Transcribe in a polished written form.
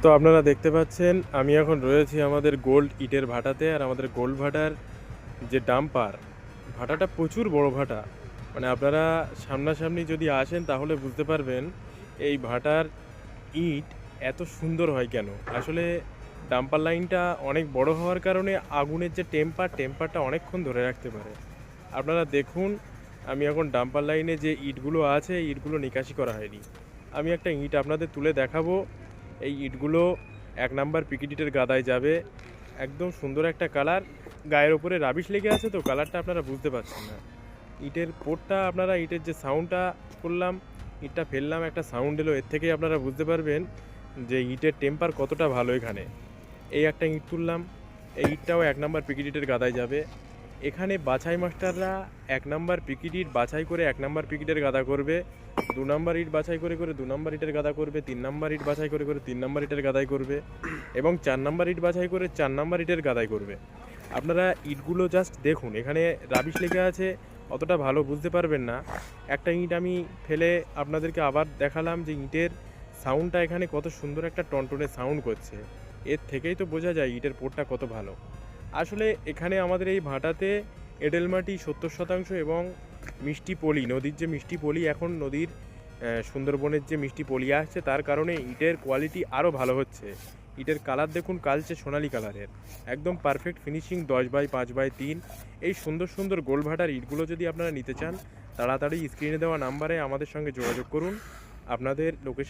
তো আপনারা দেখতে পাচ্ছেন আমি এখন রয়েছি আমাদের গোল্ড ইটের ভাটাতে। আর আমাদের গোল্ড ভাটার যে ডাম্পার ভাটাটা প্রচুর বড় ভাটা। মানে আপনারা সামনাসামনি যদি আসেন তাহলে বুঝতে পারবেন এই ভাটার ইট এত সুন্দর হয় কেন। আসলে ডাম্পার লাইনটা অনেক বড় হওয়ার কারণে আগুনের যে টেম্পারটা অনেকক্ষণ ধরে রাখতে পারে। আপনারা দেখুন, আমি এখন ডাম্পার লাইনে যে ইটগুলো আছে এই ইটগুলো নিকাশি করা হয়নি। আমি একটা ইট আপনাদের তুলে দেখাবো। এই ইটগুলো 1 নাম্বার পিকেটিটের গাদায় যাবে। একদম সুন্দর একটা কালার, গায়ের ওপরে রাবিশ লেগে আছে তো কালারটা আপনারা বুঝতে পারছেন না। ইটের পোটটা আপনারা, ইটের যে সাউন্ডটা করলাম, ইটটা ফেললাম, একটা সাউন্ড এলো, এর থেকেই আপনারা বুঝতে পারবেন যে ইটের টেম্পার কতটা ভালো এখানে। এই একটা ইট তুললাম, এই ইটটাও 1 নাম্বার পিকেটিটের গাদায় যাবে। এখানে বাছাই মাস্টাররা 1 নাম্বার পিকেট ইট বাছাই করে 1 নাম্বার পিকেটের গাদা করবে, 2 নাম্বার ইট বাছাই করে করে 2 নাম্বার ইটের গাদা করবে, 3 নাম্বার ইট বাছাই করে করে 3 নাম্বার ইটের গাদাই করবে, এবং 4 নাম্বার ইট বাছাই করে 4 নাম্বার ইটের গাদাই করবে। আপনারা ইটগুলো জাস্ট দেখুন, এখানে রাবিশ লেগে আছে, অতটা ভালো বুঝতে পারবেন না। একটা ইট আমি ফেলে আপনাদেরকে আবার দেখালাম যে ইটের সাউন্ডটা এখানে কত সুন্দর একটা টনটনে সাউন্ড করছে। এর থেকেই তো বোঝা যায় ইটের পোটটা কত ভালো। আসলে এখানে আমাদের এই ভাটাতে এঁটেল মাটি 70% এবং মিষ্টি পলি, নদীর যে মিষ্টি পলি, এখন নদীর সুন্দরবনের যে মিষ্টি পলি আসছে তার কারণে ইটের কোয়ালিটি আরও ভালো হচ্ছে। ইটের কালার দেখুন, কালচে সোনালি কালারের, একদম পারফেক্ট ফিনিশিং, 10/5/3। এই সুন্দর সুন্দর গোল ভাটার ইটগুলো যদি আপনারা নিতে চান, তাড়াতাড়ি স্ক্রিনে দেওয়া নাম্বারে আমাদের সঙ্গে যোগাযোগ করুন। আপনাদের লোকেশন